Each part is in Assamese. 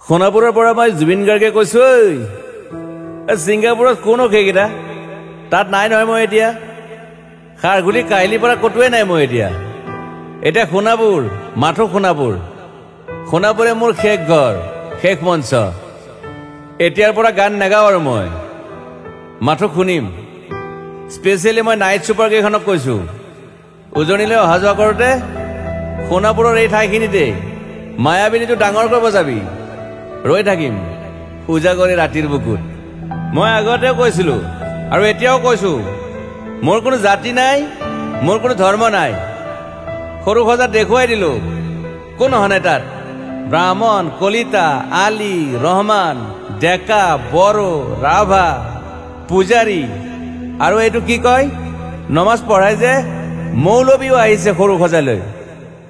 সোনাপুৰৰ পৰা মই জুবিন গাৰ্গে কৈছো ছিংগাপুৰত কোন সেইকেইটা তাত নাই নহয় মই এতিয়া খাৰগুলি কাহিলীৰ পৰা কতোৱে নাই মই এতিয়া সোণাপুৰ মাথো সোণাপুৰে মোৰ শেষ ঘৰ শেষ মঞ্চ এতিয়াৰ পৰা গান নাগাওঁ আৰু মই মাথো শুনিম স্পেচিয়েলি মই নাইট ছুপাৰ কেইখনক কৈছো উজনিলৈ অহা যোৱা কৰোঁতে সোণাপুৰৰ এই ঠাইখিনিতে মায়াবিনীটো ডাঙৰকৈ বজাবি ৰৈ থাকিম উজাগৰি ৰাতিৰ বুকুত মই আগতেও কৈছিলো আৰু এতিয়াও কৈছো মোৰ কোনো জাতি নাই মোৰ কোনো ধৰ্ম নাই সৰু সজা দেখুৱাই দিলো কোন হনে তাত ব্ৰাহ্মণ কলিতা আলী ৰহমান ডেকা বড়ো ৰাভা পূজাৰী আৰু এইটো কি কয় নমাজ পঢ়াই যে মৌলবীও আহিছে সৰু সজালৈ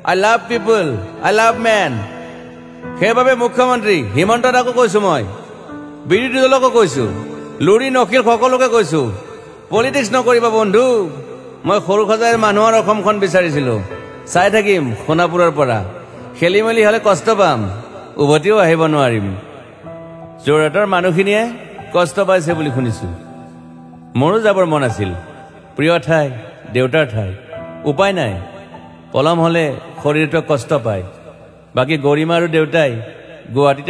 I love people I love man সেইবাবে মুখ্যমন্ত্ৰী হিমন্ত দাকো কৈছো মই বিৰোধী দলকো কৈছো লুৰি নকিল সকলোকে কৈছো পলিটিক্স নকৰিবা বন্ধু মই সৰু সজাইৰ মানুহৰ অসমখন বিচাৰিছিলো চাই থাকিম সোণাপুৰৰ পৰা খেলি মেলি হলে কষ্ট পাম উভতিও আহিব নোৱাৰিম যোৰহাটৰ মানুহখিনিয়ে কষ্ট পাইছে বুলি শুনিছো মোৰো যাবৰ মন আছিল প্ৰিয় ঠাই দেউতাৰ ঠাই উপায় নাই পলম হলে শৰীৰটোৱে কষ্ট পায় বাকী গৰিমা আৰু দেউতাই গুৱাহাটীত